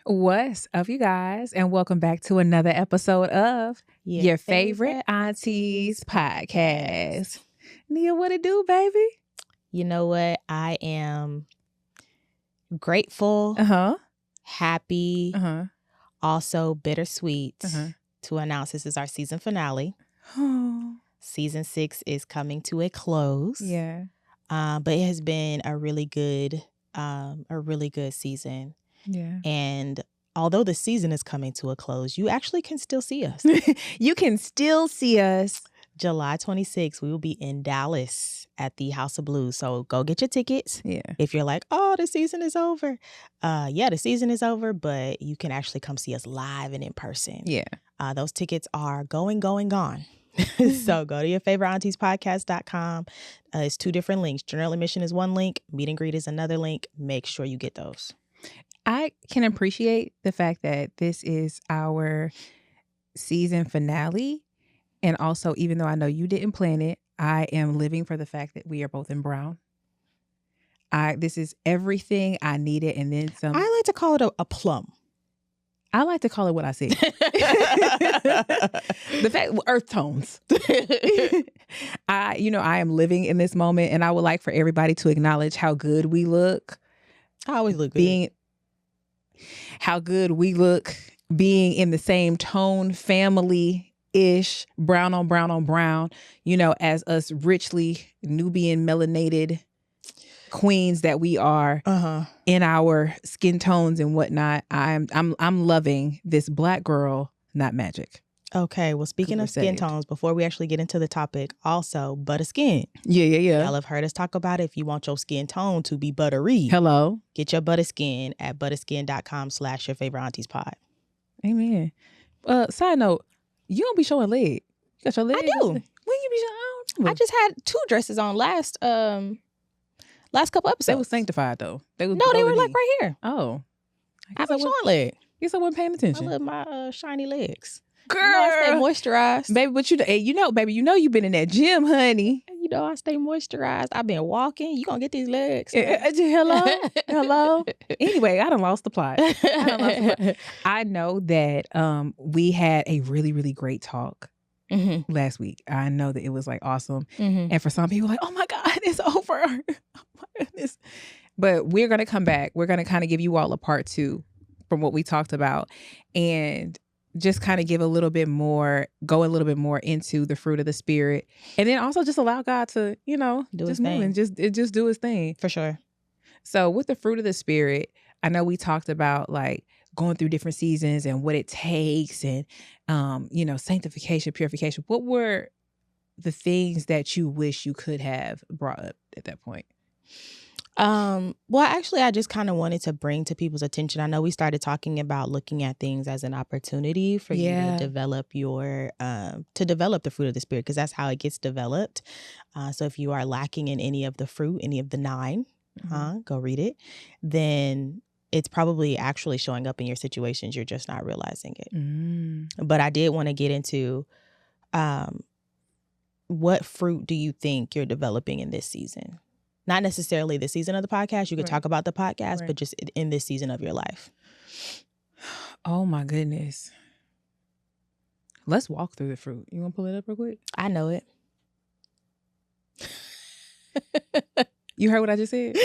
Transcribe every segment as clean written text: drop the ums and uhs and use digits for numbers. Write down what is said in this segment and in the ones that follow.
What's up, you guys? And welcome back to another episode of your favorite Aunties podcast. Nia, what it do, baby? You know what? I am grateful, happy, also bittersweet to announce this is our season finale. Season 6 is coming to a close. Yeah. But it has been a really good season. Yeah. And although the season is coming to a close, you actually can still see us. You can still see us. July 26th, we will be in Dallas at the House of Blues. So go get your tickets. Yeah. If you're like, oh, the season is over. Yeah, the season is over, but you can actually come see us live and in person. Yeah. Those tickets are gone. So go to yfauntiespodcast.com. It's 2 different links. General admission is one link. Meet and greet is another link. Make sure you get those. I can appreciate the fact that this is our season finale. And also, even though I know you didn't plan it, I am living for the fact that we are both in brown. This is everything I needed and then some. I like to call it a plum. I like to call it what I said. The fact, earth tones. I am living in this moment, and I would like for everybody to acknowledge how good we look. I always look good. How good we look being in the same tone, family-ish, brown on brown on brown, as us richly Nubian melanated queens that we are in our skin tones and whatnot. I'm loving this black girl, not magic. Okay, well, speaking of skin tones, before we actually get into the topic, also Buttah Skin. Yeah. Y'all have heard us talk about it. If you want your skin tone to be buttery, hello, get your Buttah Skin at buttahskin.com/yourfavoriteuntieспod. Amen. Side note, you don't be showing leg. You got your leg? I do. When you be showing? I just had 2 dresses on last couple episodes. They were sanctified though. They were like right here. Oh, I was showing leg. Guess I wasn't paying attention. I love my shiny legs. Girl, I stay moisturized, baby. But baby, you've been in that gym, honey. I stay moisturized. I've been walking. You gonna get these legs? Hello. Anyway, I done lost the plot. I know that we had a really, really great talk last week. I know that it was like awesome, and for some people, like, oh my God, it's over. Oh my goodness. But we're gonna come back. We're gonna kind of give you all a part 2 from what we talked about, and just kind of go a little bit more into the fruit of the spirit, and then also just allow God to, do just move and just do his thing. For sure. So with the fruit of the spirit, I know we talked about like going through different seasons and what it takes and, sanctification, purification. What were the things that you wish you could have brought up at that point? Well, actually, I just kind of wanted to bring to people's attention. I know we started talking about looking at things as an opportunity for you to develop the fruit of the spirit, because that's how it gets developed. So if you are lacking in any of the fruit, any of the 9, go read it, then it's probably actually showing up in your situations. You're just not realizing it. But I did want to get into, what fruit do you think you're developing in this season? Not necessarily the season of the podcast. You could talk about the podcast, but just in this season of your life. Oh my goodness. Let's walk through the fruit. You want to pull it up real quick? I know it. You heard what I just said?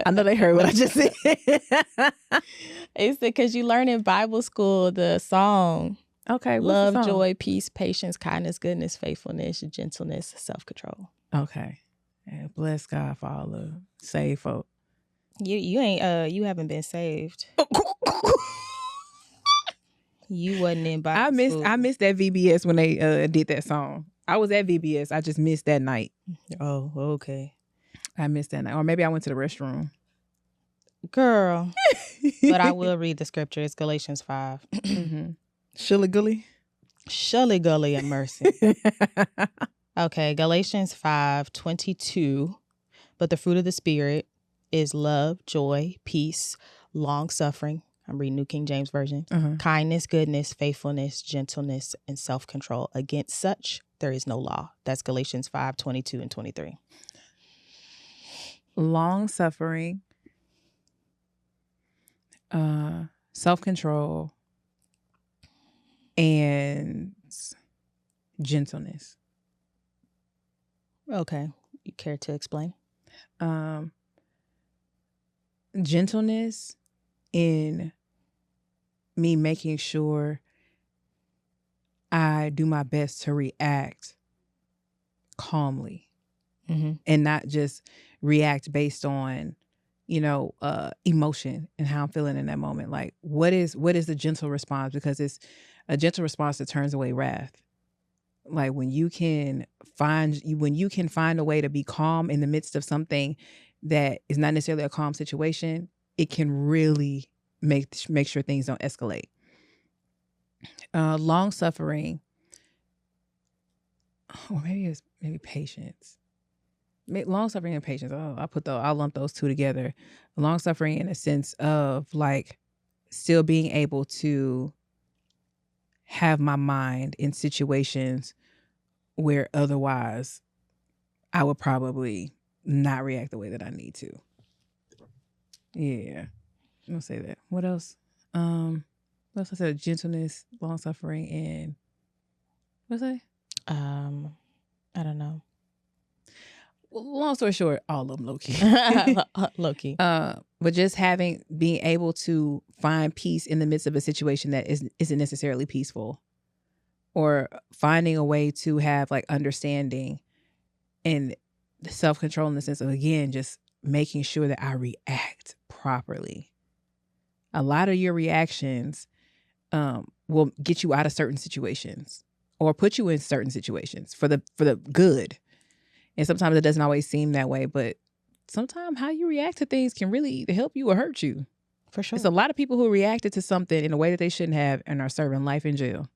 I know they heard what I just said. It's because you learn in Bible school the song. Okay. Love, joy, peace, patience, kindness, goodness, faithfulness, gentleness, self-control. Okay. Yeah, bless God for all the saved folk. You haven't been saved. You wasn't in Bible school. I missed that VBS when they did that song. I was at VBS. I just missed that night. Oh, okay. I missed that night. Or maybe I went to the restroom. Girl. But I will read the scripture. It's Galatians 5. Shilly gully and mercy. Okay, Galatians 5:22. But the fruit of the Spirit is love, joy, peace, long-suffering. I'm reading New King James Version. Kindness, goodness, faithfulness, gentleness, and self-control. Against such, there is no law. That's Galatians 5:22 and 23. Long-suffering, self-control, and gentleness. Okay. You care to explain? Gentleness in me making sure I do my best to react calmly and not just react based on, emotion and how I'm feeling in that moment. Like, what is the gentle response? Because it's a gentle response that turns away wrath. Like when you can find a way to be calm in the midst of something that is not necessarily a calm situation, it can really make sure things don't escalate. Long suffering, or maybe patience. Long suffering and patience. I'll lump those two together. Long suffering in a sense of like still being able to have my mind in situations where otherwise I would probably not react the way that I need to. Yeah. I'll say that. What else? What else I said? Gentleness, long suffering, and what's that? I don't know. Well, long story short, all of them low key. Low key. But just being able to find peace in the midst of a situation that isn't necessarily peaceful, or finding a way to have like understanding and self-control in the sense of, again, just making sure that I react properly. A lot of your reactions will get you out of certain situations or put you in certain situations for the good. And sometimes it doesn't always seem that way, but sometimes how you react to things can really help you or hurt you. For sure. It's a lot of people who reacted to something in a way that they shouldn't have and are serving life in jail.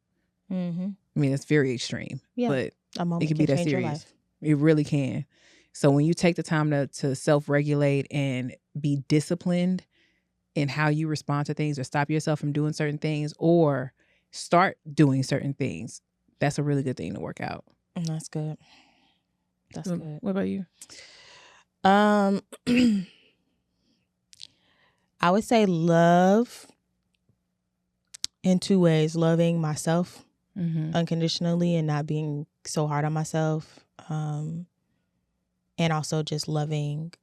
Mm-hmm. I mean, it's very extreme, but a moment it can be that serious. Your life. It really can. So when you take the time to self-regulate and be disciplined in how you respond to things, or stop yourself from doing certain things or start doing certain things, that's a really good thing to work out. That's good. That's good. What about you? I would say love in two ways. Loving myself unconditionally and not being so hard on myself. And also just loving,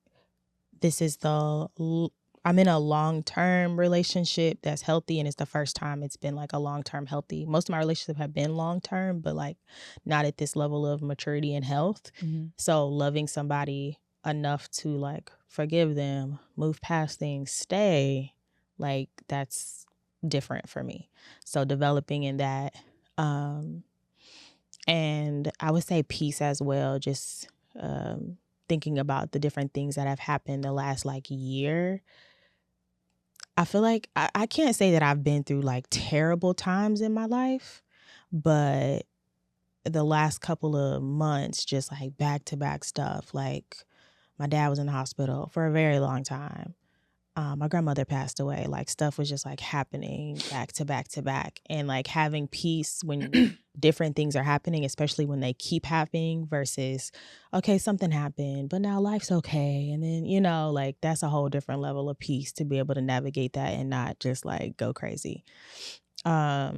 I'm in a long-term relationship that's healthy, and it's the first time it's been like a long-term healthy. Most of my relationships have been long-term, but like not at this level of maturity and health. So loving somebody enough to like forgive them, move past things, stay, like that's different for me. So developing in that. And I would say peace as well, just thinking about the different things that have happened the last like year. I feel like I can't say that I've been through like terrible times in my life, but the last couple of months, just like back-to-back stuff. Like my dad was in the hospital for a very long time. My grandmother passed away. Like stuff was just like happening back to back to back. And like having peace when different things are happening, especially when they keep happening versus, okay, something happened, but now life's okay. And then, like that's a whole different level of peace to be able to navigate that and not just like go crazy. Yeah,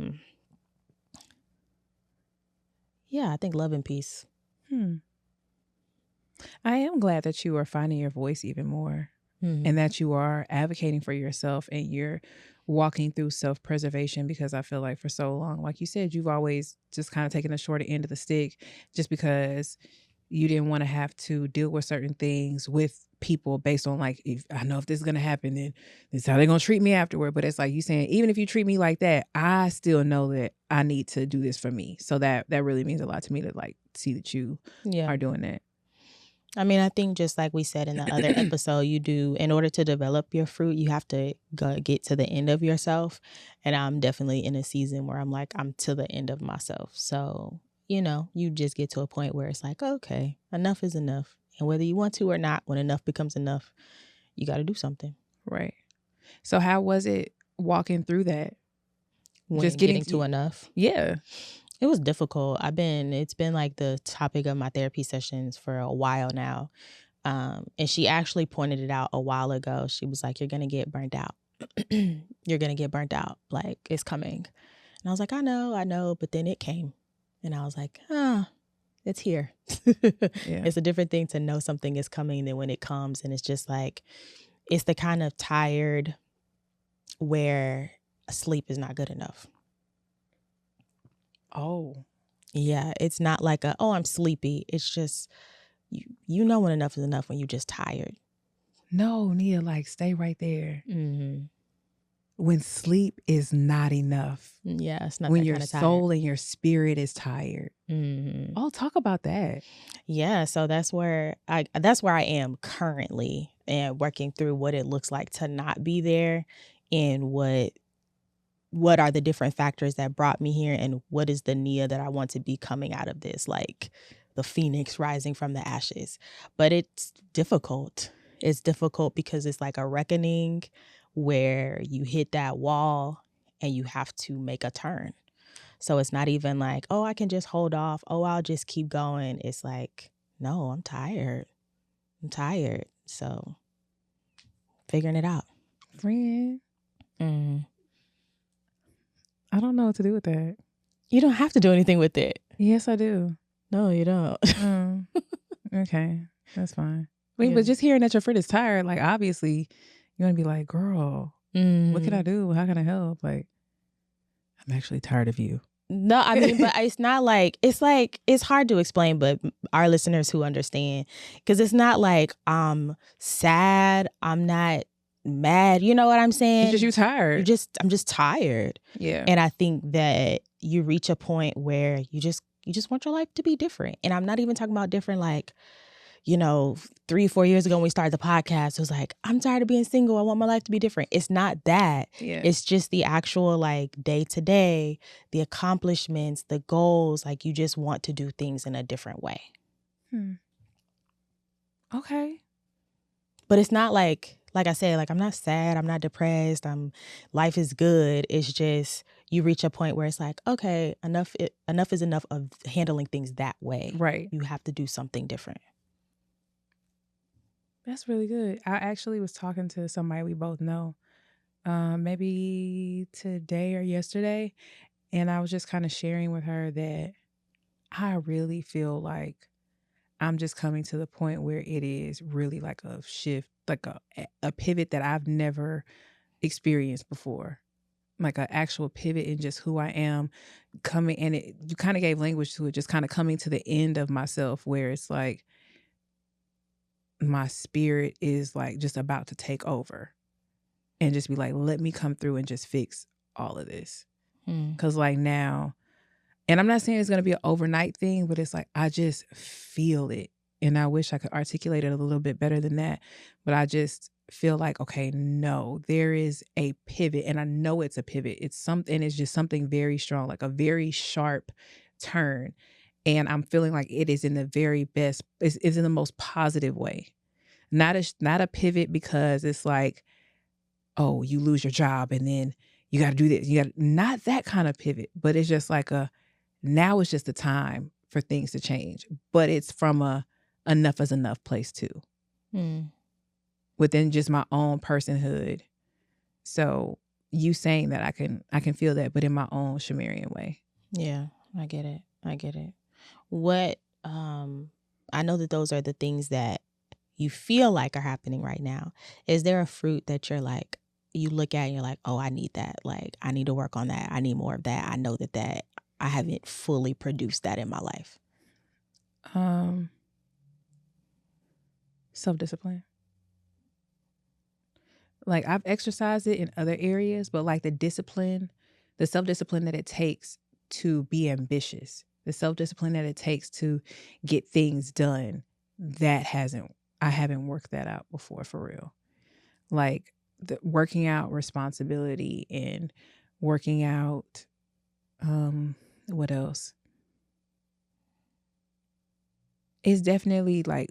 I think love and peace. I am glad that you are finding your voice even more. And that you are advocating for yourself and you're walking through self-preservation, because I feel like for so long, like you said, you've always just kind of taken the shorter end of the stick just because you didn't want to have to deal with certain things with people based on like, if I know if this is going to happen, then this is how they're going to treat me afterward. But it's like you saying, even if you treat me like that, I still know that I need to do this for me. So that really means a lot to me to like see that you are doing that. I mean, I think just like we said in the other episode, in order to develop your fruit, you have to get to the end of yourself. And I'm definitely in a season where I'm like, I'm to the end of myself. So, you just get to a point where it's like, okay, enough is enough. And whether you want to or not, when enough becomes enough, you got to do something. Right. So how was it walking through that? Just getting to enough? Yeah. It was difficult. It's been like the topic of my therapy sessions for a while now. And she actually pointed it out a while ago. She was like, you're going to get burnt out. you're going to get burnt out. Like, it's coming. And I was like, I know. But then it came. And I was like, it's here. It's a different thing to know something is coming than when it comes. And it's just like, it's the kind of tired where sleep is not good enough. Oh. Yeah. It's not like I'm sleepy. It's just, you know when enough is enough when you're just tired. No, Nia, like, stay right there. Mm-hmm. When sleep is not enough. Yeah, it's not when that your kind of soul tired. and your spirit is tired. Mm-hmm. Oh, talk about that. Yeah, so that's where I am currently, and working through what it looks like to not be there, and what are the different factors that brought me here, and what is the Nia that I want to be coming out of this, like the phoenix rising from the ashes. But it's difficult. It's difficult because it's like a reckoning where you hit that wall and you have to make a turn. So it's not even like, oh, I can just hold off. Oh, I'll just keep going. It's like, no, I'm tired. So figuring it out. Friend. Mm. I don't know what to do with that. You don't have to do anything with it. Yes, I do. No, you don't. Okay, that's fine. Wait, but just hearing that your friend is tired, like, obviously you want to be like, girl, what can I do? How can I help? Like, I'm actually tired of you. No, I mean, but it's not like, it's hard to explain, but our listeners who understand, because it's not like I'm sad, I'm not mad, you know what I'm saying? It's just you tired. I'm just tired. Yeah. And I think that you reach a point where you just want your life to be different. And I'm not even talking about different, like, 3-4 years ago when we started the podcast, it was like, I'm tired of being single. I want my life to be different. It's not that. Yeah. It's just the actual, like, day to day, the accomplishments, the goals. Like, you just want to do things in a different way. Okay. But it's not like I said, like, I'm not sad. I'm not depressed. Life is good. It's just you reach a point where it's like, okay, enough is enough of handling things that way. Right. You have to do something different. That's really good. I actually was talking to somebody we both know, maybe today or yesterday, and I was just kind of sharing with her that I really feel like I'm just coming to the point where it is really like a shift, like a pivot that I've never experienced before, like an actual pivot in just who I am coming. And you kind of gave language to it, just kind of coming to the end of myself where it's like, my spirit is like just about to take over and just be like, let me come through and just fix all of this. Because like now, and I'm not saying it's going to be an overnight thing, but it's like, I just feel it. And I wish I could articulate it a little bit better than that. But I just feel like, okay, no, there is a pivot. And I know it's a pivot. It's just something very strong, like a very sharp turn. And I'm feeling like it is in the very best, it's in the most positive way. Not a pivot because it's like, oh, you lose your job and then you got to do this. Not that kind of pivot, but it's just like now it's just the time for things to change. But it's from a enough is enough place too. Within just my own personhood. So you saying that I can feel that, but in my own Shamarian way. Yeah, I get it. What, I know that those are the things that you feel like are happening right now. Is there a fruit that you're like, you look at and you're like, oh, I need that. Like, I need to work on that. I need more of that. I know that I haven't fully produced that in my life. Self-discipline. Like, I've exercised it in other areas, but like the self-discipline that it takes to be ambitious, the self-discipline that it takes to get things done, I haven't worked that out before for real. Like the working out responsibility and working out, what else? It's definitely like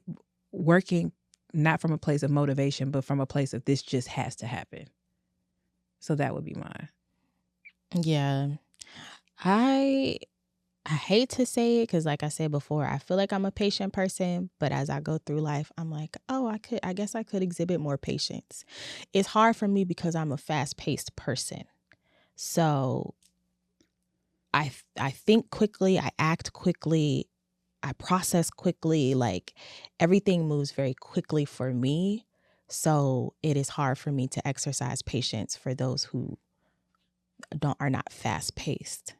working not from a place of motivation, but from a place of this just has to happen. So that would be mine. Yeah. I I hate to say it because, like I said before, I feel like I'm a patient person, but as I go through life, I'm like, oh, I guess I could exhibit more patience. It's hard for me because I'm a fast-paced person. So I think quickly, I act quickly, I process quickly, like everything moves very quickly for me. So it is hard for me to exercise patience for those who are not fast-paced.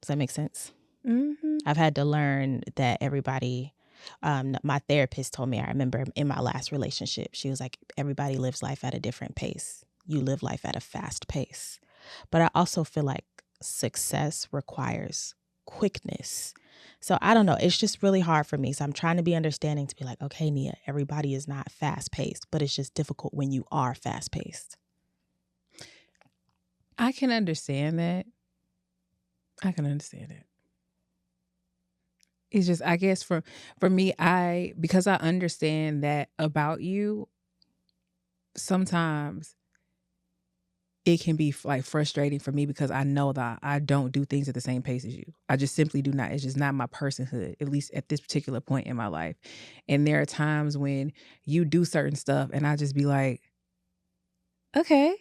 Does that make sense? Mm-hmm. I've had to learn that everybody, my therapist told me, I remember in my last relationship, she was like, everybody lives life at a different pace. You live life at a fast pace. But I also feel like success requires quickness. So I don't know. It's just really hard for me. So I'm trying to be understanding to be like, okay, Nia, everybody is not fast paced, but it's just difficult when you are fast paced. I can understand that. I can understand it. It's just, I guess for me, because I understand that about you, sometimes it can be like frustrating for me because I know that I don't do things at the same pace as you. I just simply do not. It's just not my personhood, at least at this particular point in my life. And there are times when you do certain stuff and I just be like, okay,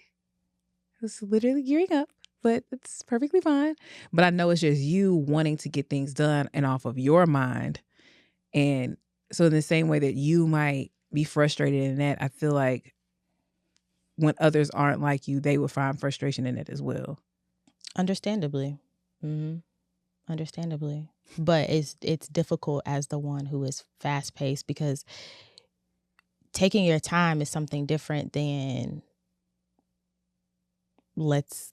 it's literally gearing up, but it's perfectly fine. But I know it's just you wanting to get things done and off of your mind. And so in the same way that you might be frustrated in that, I feel like when others aren't like you, they will find frustration in it as well. Understandably. Mm-hmm. Understandably. But it's difficult as the one who is fast paced because taking your time is something different than let's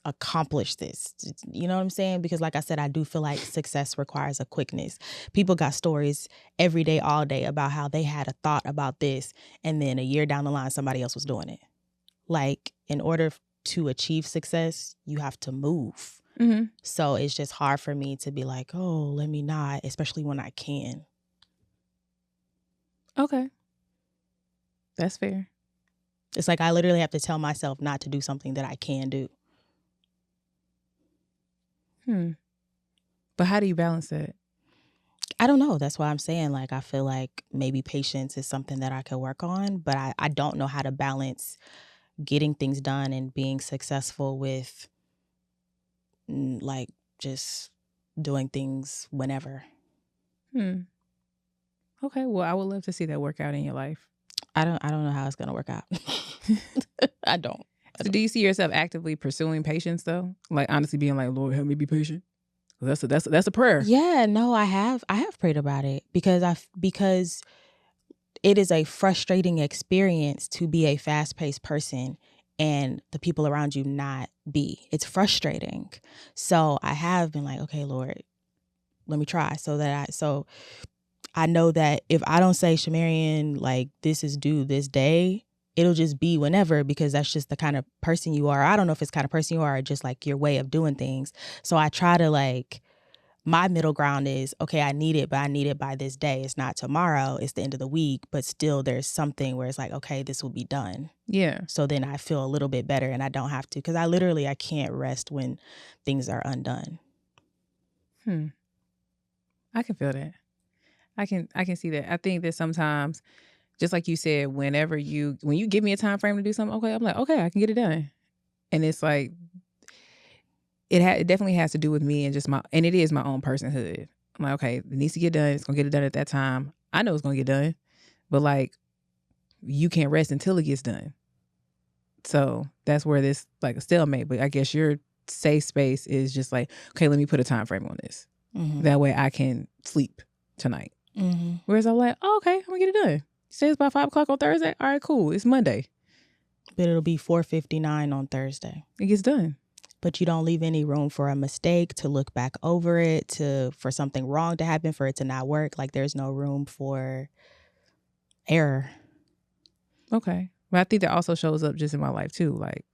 accomplish this. You know what I'm saying? Because like I said, I do feel like success requires a quickness. People got stories every day, all day about how they had a thought about this and then a year down the line, somebody else was doing it. Like in order to achieve success, you have to move. Mm-hmm. So it's just hard for me to be like, oh, let me not, especially when I can. Okay. That's fair. It's like I literally have to tell myself not to do something that I can do. But how do you balance that? I don't know. That's why I'm saying, like, I feel like maybe patience is something that I could work on, but I don't know how to balance getting things done and being successful with, like, just doing things whenever. Okay. Well, I would love to see that work out in your life. I don't know how it's going to work out. I don't. So do you see yourself actively pursuing patience though? Like honestly being like, Lord, help me be patient. That's a prayer. Yeah, no, I have prayed about it because it is a frustrating experience to be a fast-paced person and the people around you not be. It's frustrating. So I have been like, okay, Lord, let me try so I know that if I don't say, Shamarian, like this is due this day, it'll just be whenever because that's just the kind of person you are. I don't know if it's the kind of person you are or just like your way of doing things. So I try to like, my middle ground is, okay, I need it, but I need it by this day. It's not tomorrow. It's the end of the week. But still there's something where it's like, okay, this will be done. Yeah. So then I feel a little bit better and I don't have to because I can't rest when things are undone. I can feel that. I can see that. I think that sometimes, just like you said, when you give me a time frame to do something, okay, I'm like, okay, I can get it done. And it's like, it definitely has to do with me and and it is my own personhood. I'm like, okay, it needs to get done. It's going to get it done at that time. I know it's going to get done, but like, you can't rest until it gets done. So that's where this like a stalemate, but I guess your safe space is just like, okay, let me put a time frame on this. Mm-hmm. That way I can sleep tonight. Mm-hmm. Whereas I'm like, oh, okay, I'm gonna get it done. You say it's about 5:00 on Thursday? All right, cool. It's Monday. But it'll be 4:59 on Thursday. It gets done. But you don't leave any room for a mistake, to look back over it, for something wrong to happen, for it to not work. Like there's no room for error. Okay. But I think that also shows up just in my life too. Like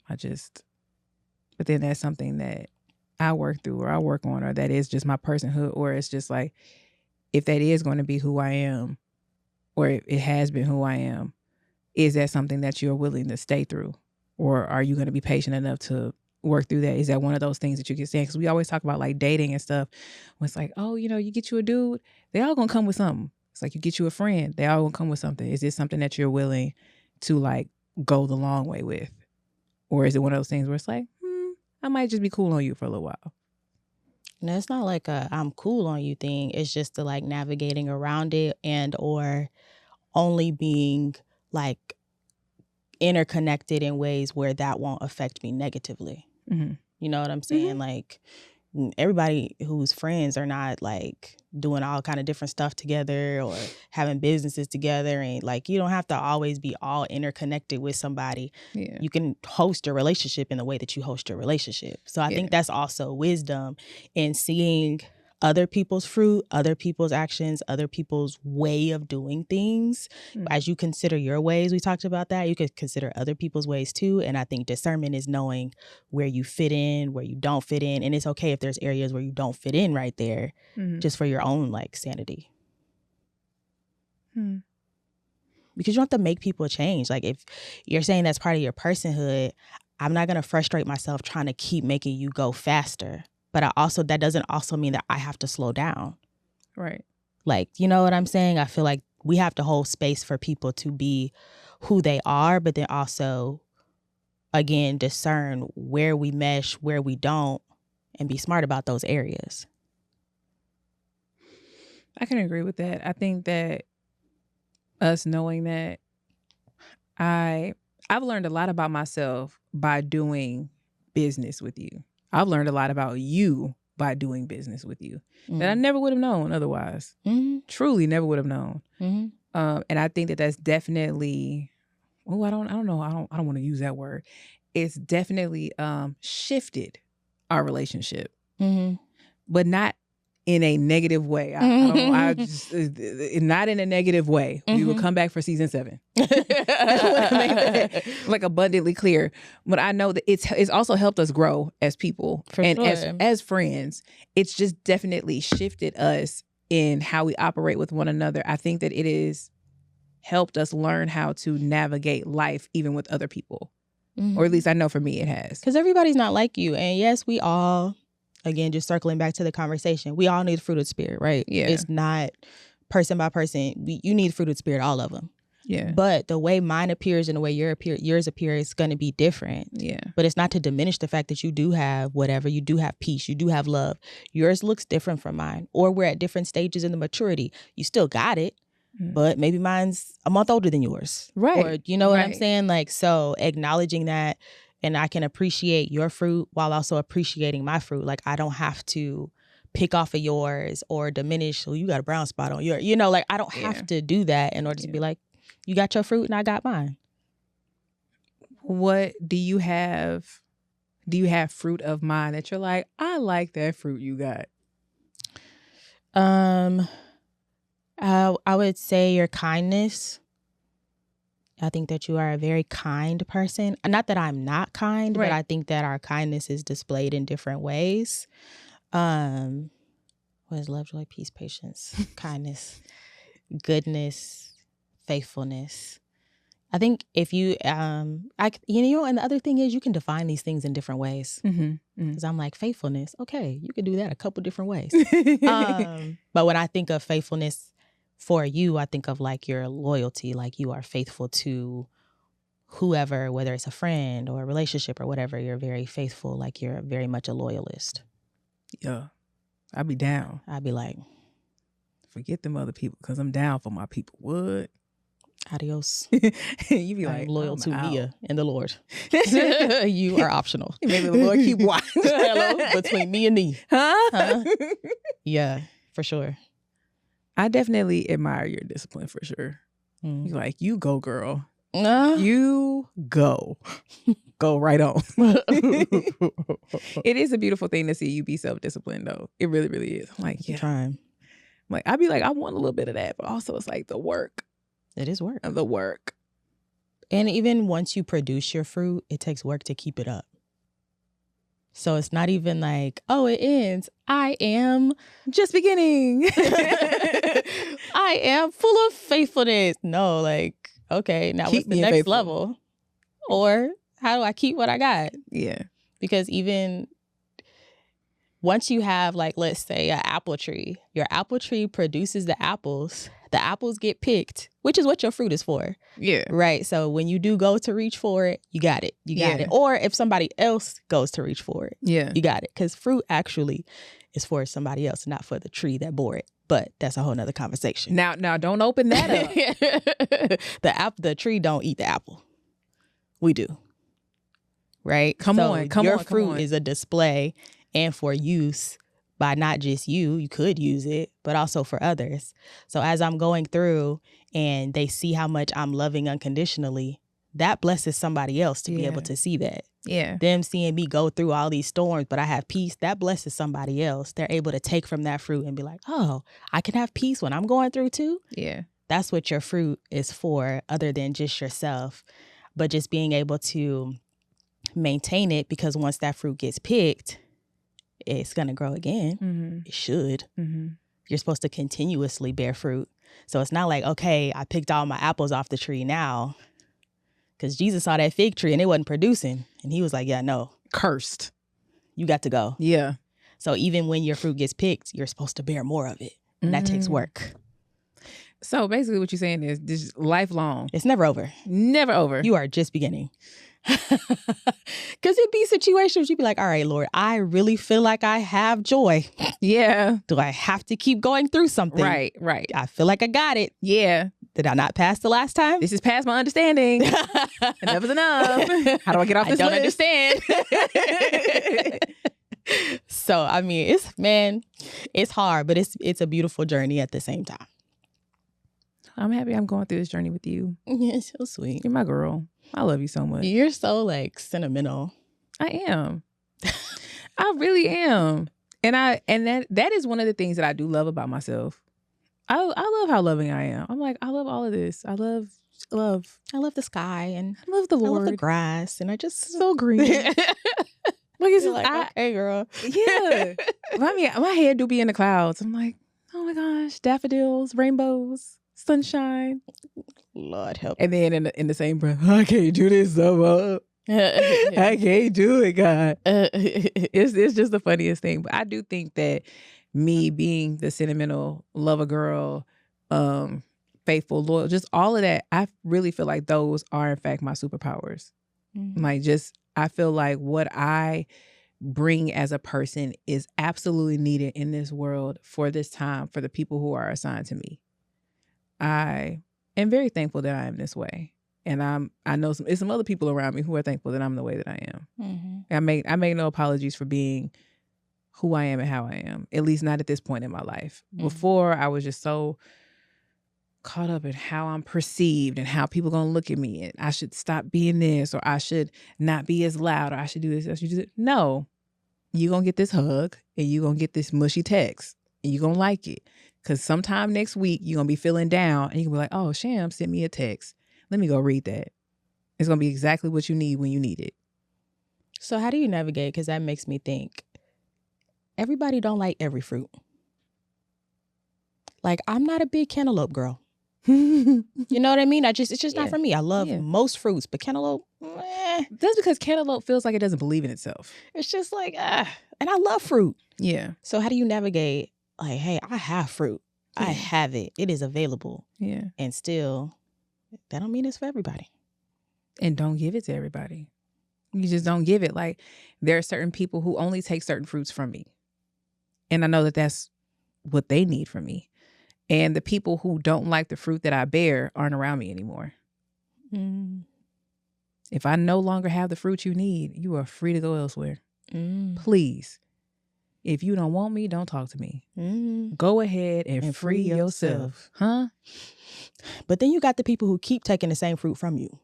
but then that's something that I work through or I work on, or that is just my personhood, or it's just like, if that is going to be who I am, or it has been who I am, is that something that you're willing to stay through? Or are you going to be patient enough to work through that? Is that one of those things that you can say? Because we always talk about like dating and stuff. When it's like, oh, you know, you get you a dude, they all gonna come with something. It's like you get you a friend, they all gonna come with something. Is this something that you're willing to like go the long way with? Or is it one of those things where it's like, I might just be cool on you for a little while? No, it's not like a I'm cool on you thing. It's just the like navigating around it and or only being like interconnected in ways where that won't affect me negatively. Mm-hmm. You know what I'm saying? Mm-hmm. Like everybody who's friends are not like doing all kind of different stuff together or having businesses together, and like you don't have to always be all interconnected with somebody. Yeah. You can host your relationship in the way that you host your relationship. So I think that's also wisdom in seeing other people's fruit, other people's actions, other people's way of doing things. Mm-hmm. As you consider your ways, we talked about that, you could consider other people's ways too. And I think discernment is knowing where you fit in, where you don't fit in. And it's okay if there's areas where you don't fit in right there, just for your own like sanity. Because you don't have to make people change. Like if you're saying that's part of your personhood, I'm not going to frustrate myself trying to keep making you go faster. But that doesn't also mean that I have to slow down. Right. Like, you know what I'm saying? I feel like we have to hold space for people to be who they are, but then also, again, discern where we mesh, where we don't, and be smart about those areas. I can agree with that. I think that us knowing that I've learned a lot about myself by doing business with you. I've learned a lot about you by doing business with you that I never would have known otherwise. Truly never would have known. And I think that that's definitely, I don't know. I don't want to use that word. It's definitely shifted our relationship, but not in a negative way. Not in a negative way. We will come back for season 7. I want to make that like abundantly clear. But I know that it's also helped us grow as people as friends. It's just definitely shifted us in how we operate with one another. I think that it has helped us learn how to navigate life even with other people. Or at least I know for me it has. Because everybody's not like you. And yes, we all... Again, just circling back to the conversation, we all need fruit of the spirit, right? Yeah. It's not person by person. You need fruit of the spirit, all of them. Yeah. But the way mine appears and the way yours appear is going to be different. Yeah. But it's not to diminish the fact that you do have whatever. You do have peace. You do have love. Yours looks different from mine. Or we're at different stages in the maturity. You still got it, but maybe mine's a month older than yours. Right. Or you know what I'm saying? Like, so acknowledging that. And I can appreciate your fruit while also appreciating my fruit. Like, I don't have to pick off of yours or diminish, you got a brown spot on your, like, I don't have to do that in order to be like, you got your fruit and I got mine. What do you have? Do you have fruit of mine that you're like, I like that fruit you got? I would say your kindness. I think that you are a very kind person. Not that I'm not kind, but I think that our kindness is displayed in different ways. What is love, joy, peace, patience, kindness, goodness, faithfulness. I think if you, and the other thing is you can define these things in different ways. Because I'm like, faithfulness, okay, you can do that a couple different ways. But when I think of faithfulness, for you, I think of like your loyalty, like you are faithful to whoever, whether it's a friend or a relationship or whatever, you're very faithful, like you're very much a loyalist. Yeah, I'd be down. I'd be like, forget them other people because I'm down for my people. What? Adios. You be I'm loyal to Mia and the Lord. You are optional. Maybe the Lord keep watch. Hello, between me and me. Huh? Yeah, for sure. I definitely admire your discipline for sure. You're like, you go, girl. You go. Go right on. It is a beautiful thing to see you be self-disciplined, though. It really, really is. I'm like, yeah. Time. Like, I'd be like, I want a little bit of that, but also it's like the work. It is work. The work. And even once you produce your fruit, it takes work to keep it up. So it's not even like, oh, it ends. I am just beginning. I am full of faithfulness. No, like, okay, now what's the next level? Or how do I keep what I got? Yeah. Because even once you have, like, let's say an apple tree, your apple tree produces the apples get picked, which is what your fruit is for. Yeah. Right. So when you do go to reach for it, you got it. You got it. Or if somebody else goes to reach for it, you got it. Because fruit actually is for somebody else, not for the tree that bore it. But that's a whole nother conversation. Now don't open that up. The tree don't eat the apple. We do. Right? Come on. Your fruit is a display and for use by not just you could use it, but also for others. So as I'm going through and they see how much I'm loving unconditionally, that blesses somebody else to be able to see that. Yeah. Them seeing me go through all these storms, but I have peace, that blesses somebody else. They're able to take from that fruit and be like, oh, I can have peace when I'm going through too. Yeah. That's what your fruit is for, other than just yourself, but just being able to maintain it, because once that fruit gets picked, it's going to grow again. Mm-hmm. It should. Mm-hmm. You're supposed to continuously bear fruit. So it's not like, okay, I picked all my apples off the tree now, because Jesus saw that fig tree and it wasn't producing. And he was like, yeah, no. Cursed. You got to go. Yeah. So even when your fruit gets picked, you're supposed to bear more of it. And that takes work. So basically what you're saying is this lifelong. It's never over. Never over. You are just beginning. Because it'd be situations you'd be like, all right, Lord, I really feel like I have joy. Yeah. Do I have to keep going through something? Right. I feel like I got it. Yeah. Did I not pass the last time? This is past my understanding. Enough is enough. How do I get off this I don't list? understand. So, I mean, it's hard, but it's a beautiful journey at the same time. I'm happy I'm going through this journey with you. Yeah, it's so sweet. You're my girl. I love you so much. You're so, like, sentimental. I am. I really am. And that is one of the things that I do love about myself. I love how loving I am. I'm like, I love all of this. I love. I love the sky, and I love the Lord. I love the grass, and I just so green. Like, it's like, okay, girl. Yeah. My head do be in the clouds. I'm like, oh my gosh, daffodils, rainbows, sunshine. Lord help. And then in the same breath, I can't do this no more. I can't do it, God. It's just the funniest thing. But I do think that me being the sentimental lover girl, faithful, loyal, just all of that, I really feel like those are in fact my superpowers. Mm-hmm. Like, just, I feel like what I bring as a person is absolutely needed in this world for this time, for the people who are assigned to me. I am very thankful that I am this way. And I know there's some other people around me who are thankful that I'm the way that I am. Mm-hmm. I make no apologies for being who I am and how I am, at least not at this point in my life. Mm-hmm. Before, I was just so caught up in how I'm perceived and how people gonna look at me, and I should stop being this, or I should not be as loud, or I should do this, I should do that. No, you gonna get this hug and you gonna get this mushy text and you gonna like it. Because sometime next week, you're gonna be feeling down and you can be like, oh, Sham sent me a text. Let me go read that. It's gonna be exactly what you need when you need it. So how do you navigate? Because that makes me think, everybody don't like every fruit. Like, I'm not a big cantaloupe girl. You know what I mean? It's just not for me. I love most fruits, but cantaloupe, That's because cantaloupe feels like it doesn't believe in itself. It's just like, and I love fruit. Yeah. So how do you navigate? Like, hey, I have fruit. Yeah. I have it. It is available. Yeah. And still, that don't mean it's for everybody. And don't give it to everybody. You just don't give it. Like, there are certain people who only take certain fruits from me. And I know that that's what they need from me. And the people who don't like the fruit that I bear aren't around me anymore. Mm. If I no longer have the fruit you need, you are free to go elsewhere. Please. If you don't want me, don't talk to me. Go ahead and free yourself. Huh? But then you got the people who keep taking the same fruit from you.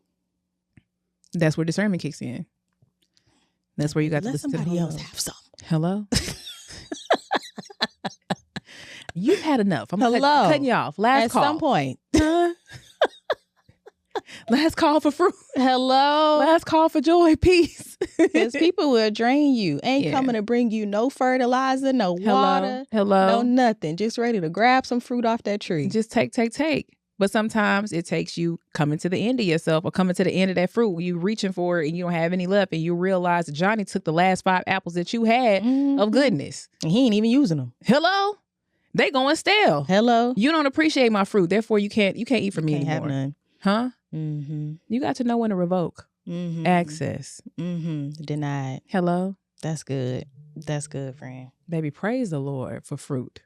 That's where discernment kicks in. That's where you got to listen to somebody else have some. Hello? You've had enough. I'm cutting you off. Last call. At some point. Last call for fruit. Hello. Last call for joy, peace. Because people will drain you. Ain't coming to bring you no fertilizer, no water, no nothing. Just ready to grab some fruit off that tree. Just take. But sometimes it takes you coming to the end of yourself or coming to the end of that fruit when you're reaching for it and you don't have any left and you realize that Johnny took the last 5 apples that you had of goodness. And he ain't even using them. Hello? They going stale. Hello? You don't appreciate my fruit. Therefore, you can't eat from me anymore. Have none. Huh? Mm-hmm. You got to know when to revoke. Mm-hmm. Access. Mm-hmm. Denied. Hello? That's good. That's good, friend. Baby, praise the Lord for fruit.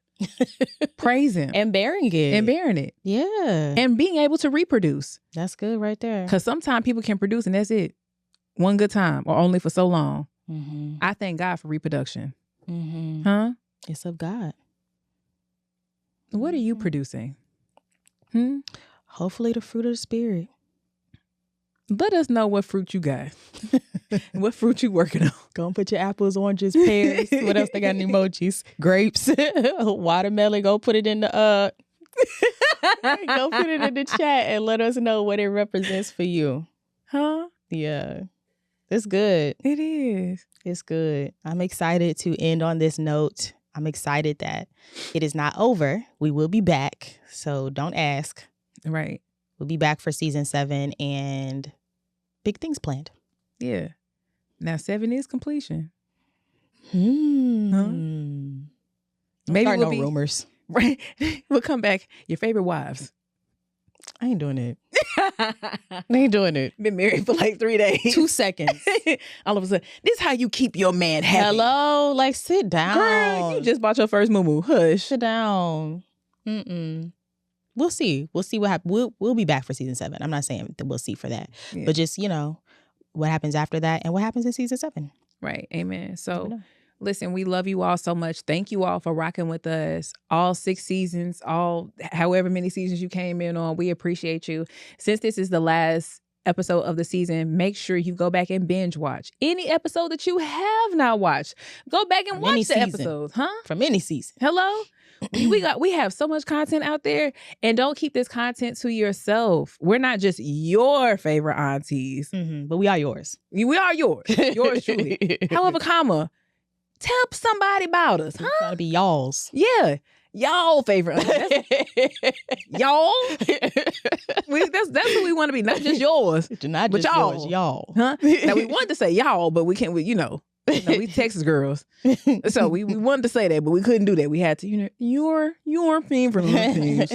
Praise him. And bearing it. Yeah. And being able to reproduce. That's good right there. Because sometimes people can produce and that's it. One good time or only for so long. Mm-hmm. I thank God for reproduction. Mm-hmm. Huh? It's of God. What are you producing? Hopefully the fruit of the Spirit. Let us know what fruit you got. What fruit you working on. Go and put your apples, oranges, pears. What else they got in emojis? Grapes. Watermelon. Go put it in the go put it in the chat and let us know what it represents for you. Huh? Yeah. It's good. It is. It's good. I'm excited to end on this note. I'm excited that it is not over. We will be back. So don't ask. Right. We'll be back for season 7 and big things planned. Yeah. Now 7 is completion. Huh? Maybe we'll no be rumors. Right. We'll come back. Your favorite wives. I ain't doing it. I ain't doing it. Been married for like 3 days. 2 seconds. All of a sudden, this is how you keep your man happy. Hello? Like, sit down. Girl, you just bought your first moo-moo. Hush. Sit down. We'll see. We'll see what happens. We'll be back for season 7. I'm not saying that we'll see for that. Yeah. But just, what happens after that and what happens in season 7. Right. Amen. So, listen, we love you all so much. Thank you all for rocking with us. All 6 seasons, however many seasons you came in on. We appreciate you. Since this is the last episode of the season, make sure you go back and binge watch any episode that you have not watched. Go back and watch the episodes, huh? From any season. Hello? we have so much content out there, and don't keep this content to yourself. We're not just your favorite aunties, but we are yours. We are yours. Yours truly. However, tell somebody about us, huh? We're trying to be y'all's. Yeah. Y'all favorite. Y'all. That's who we want to be. Not just yours. Not but just y'all. Yours, y'all. Huh? Now we wanted to say y'all, but we can't, we Texas girls. So we wanted to say that, but we couldn't do that. We had to, your favorite things.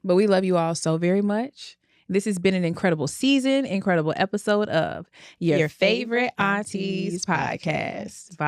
But we love you all so very much. This has been an incredible season, incredible episode of Your Favorite Aunties Podcast. Bye.